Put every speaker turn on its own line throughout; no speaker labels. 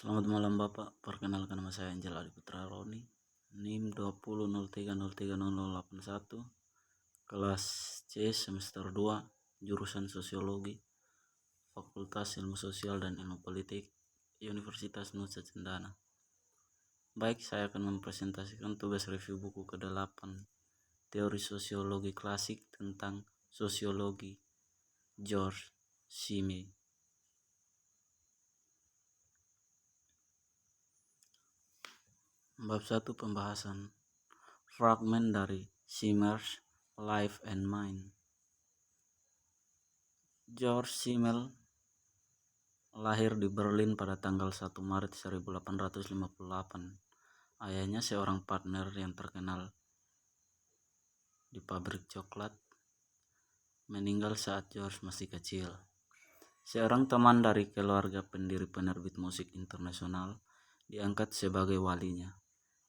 Selamat malam Bapak, perkenalkan nama saya Angel Adi Putra Roni, NIM 2003030081, kelas C semester 2, jurusan Sosiologi, Fakultas Ilmu Sosial dan Ilmu Politik, Universitas Nusa Cendana. Baik, saya akan mempresentasikan tugas review buku ke-8, Teori Sosiologi Klasik tentang Sosiologi, George Simmel. Bab 1 pembahasan fragmen dari Simmel's Life and Mind. George Simmel lahir di Berlin pada tanggal 1 Maret 1858. Ayahnya seorang partner yang terkenal di pabrik coklat, meninggal saat George masih kecil. Seorang teman dari keluarga pendiri penerbit musik internasional diangkat sebagai walinya.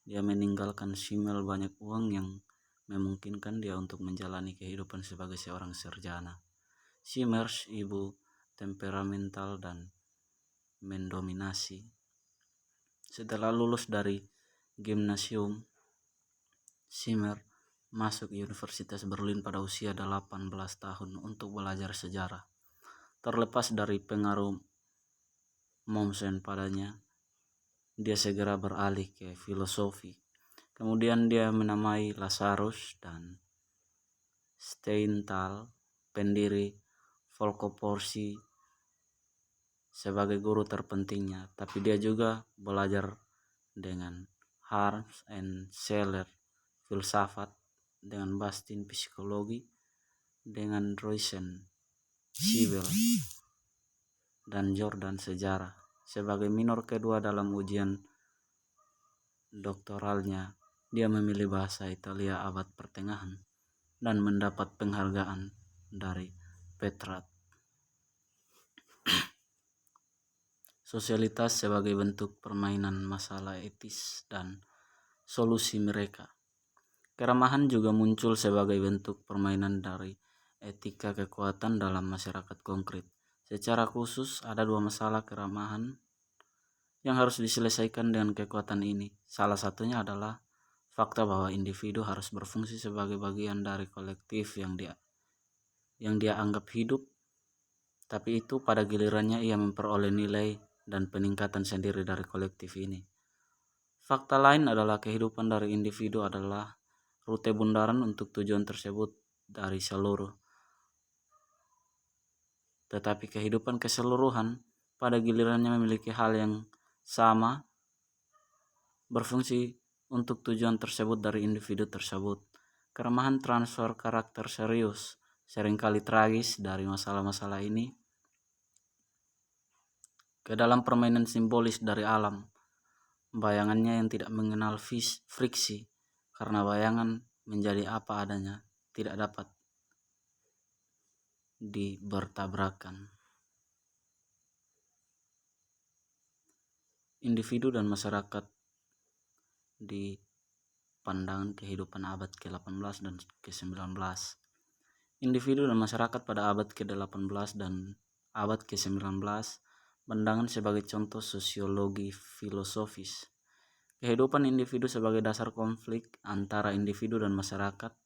Dia meninggalkan Simmel banyak uang yang memungkinkan dia untuk menjalani kehidupan sebagai seorang sarjana. Simmers ibu temperamental dan mendominasi. Setelah lulus dari gimnasium, Simmel masuk Universitas Berlin pada usia 18 tahun untuk belajar sejarah. Terlepas dari pengaruh Mommsen padanya, dia segera beralih ke filosofi. Kemudian dia menamai Lazarus dan Steinthal, pendiri Volkshochschule, sebagai guru terpentingnya, tapi dia juga belajar dengan Harms and Scheler filsafat, dengan Bastin psikologi, dengan Roysen Siebel dan Jordan sejarah. Sebagai minor kedua dalam ujian doktoralnya, dia memilih bahasa Italia abad pertengahan dan mendapat penghargaan dari Petrarch. Sosialitas sebagai bentuk permainan masalah etis dan solusi mereka. Keramahan juga muncul sebagai bentuk permainan dari etika kekuatan dalam masyarakat konkret. Secara khusus, ada dua masalah keramahan yang harus diselesaikan dengan kekuatan ini. Salah satunya adalah fakta bahwa individu harus berfungsi sebagai bagian dari kolektif yang dia anggap hidup, tapi itu pada gilirannya ia memperoleh nilai dan peningkatan sendiri dari kolektif ini. Fakta lain adalah kehidupan dari individu adalah rute bundaran untuk tujuan tersebut dari seluruh. Tetapi kehidupan keseluruhan pada gilirannya memiliki hal yang sama, berfungsi untuk tujuan tersebut dari individu tersebut. Keramahan transfer karakter serius, seringkali tragis dari masalah-masalah ini ke dalam permainan simbolis dari alam. Bayangannya yang tidak mengenal friksi, karena bayangan menjadi apa adanya, tidak dapat dibertabrakan. Individu dan masyarakat di pandangan kehidupan abad ke-18 dan ke-19. Individu dan masyarakat pada abad ke-18 dan abad ke-19 pandangan sebagai contoh sosiologi filosofis. Kehidupan individu sebagai dasar konflik antara individu dan masyarakat.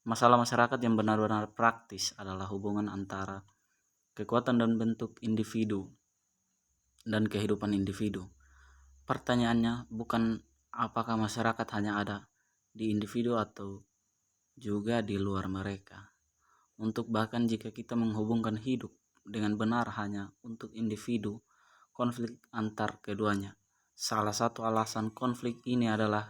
Masalah masyarakat yang benar-benar praktis adalah hubungan antara kekuatan dan bentuk individu dan kehidupan individu. Pertanyaannya bukan apakah masyarakat hanya ada di individu atau juga di luar mereka. Untuk bahkan jika kita menghubungkan hidup dengan benar hanya untuk individu, konflik antar keduanya. Salah satu alasan konflik ini adalah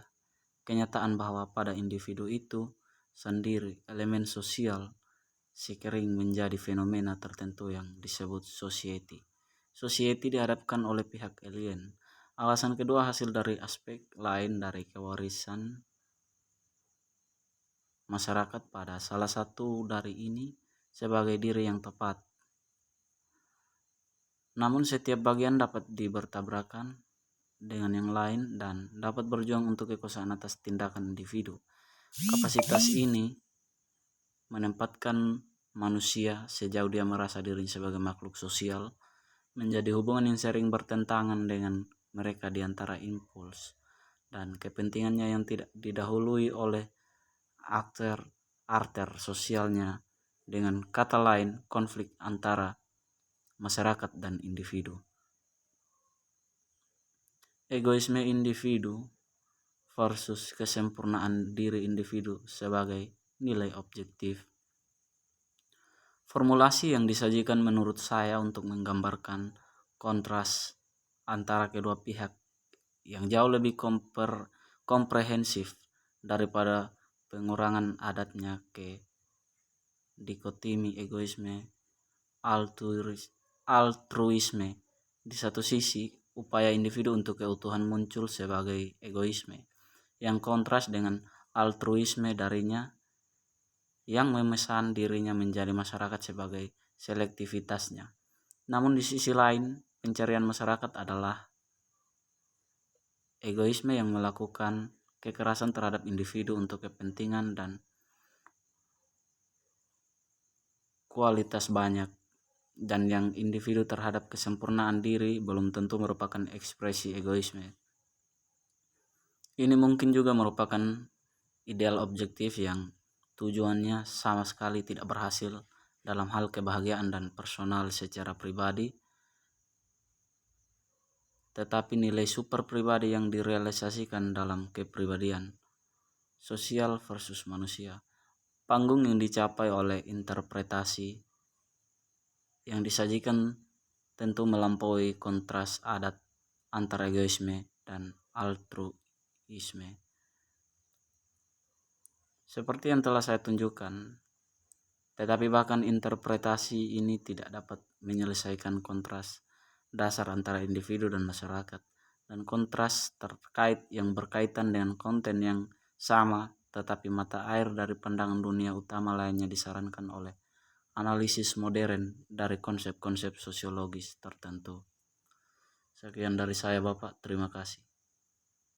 kenyataan bahwa pada individu itu sendiri elemen sosial sekering menjadi fenomena tertentu yang disebut society. Society dihadapkan oleh pihak alien. Alasan kedua hasil dari aspek lain dari kewarisan masyarakat pada salah satu dari ini sebagai diri yang tepat. Namun setiap bagian dapat dibertabrakan dengan yang lain dan dapat berjuang untuk kekuasaan atas tindakan individu. Kapasitas ini menempatkan manusia sejauh dia merasa dirinya sebagai makhluk sosial menjadi hubungan yang sering bertentangan dengan mereka di antara impuls dan kepentingannya yang tidak didahului oleh arter sosialnya. Dengan kata lain, konflik antara masyarakat dan individu. Egoisme individu versus kesempurnaan diri individu sebagai nilai objektif. Formulasi yang disajikan menurut saya untuk menggambarkan kontras antara kedua pihak yang jauh lebih komprehensif daripada pengurangan adatnya ke dikotomi egoisme altruisme. Di satu sisi, upaya individu untuk keutuhan muncul sebagai egoisme yang kontras dengan altruisme darinya yang memesan dirinya menjadi masyarakat sebagai selektivitasnya. Namun di sisi lain, pencarian masyarakat adalah egoisme yang melakukan kekerasan terhadap individu untuk kepentingan dan kualitas banyak, dan yang individu terhadap kesempurnaan diri belum tentu merupakan ekspresi egoisme. Ini mungkin juga merupakan ideal objektif yang tujuannya sama sekali tidak berhasil dalam hal kebahagiaan dan personal secara pribadi, tetapi nilai super pribadi yang direalisasikan dalam kepribadian sosial versus manusia. Panggung yang dicapai oleh interpretasi yang disajikan tentu melampaui kontras adat antara egoisme dan altruisme. Seperti yang telah saya tunjukkan, tetapi bahkan interpretasi ini tidak dapat menyelesaikan kontras dasar antara individu dan masyarakat, dan kontras terkait yang berkaitan dengan konten yang sama, tetapi mata air dari pandangan dunia utama lainnya disarankan oleh analisis modern dari konsep-konsep sosiologis tertentu. Sekian dari saya, Bapak. Terima kasih.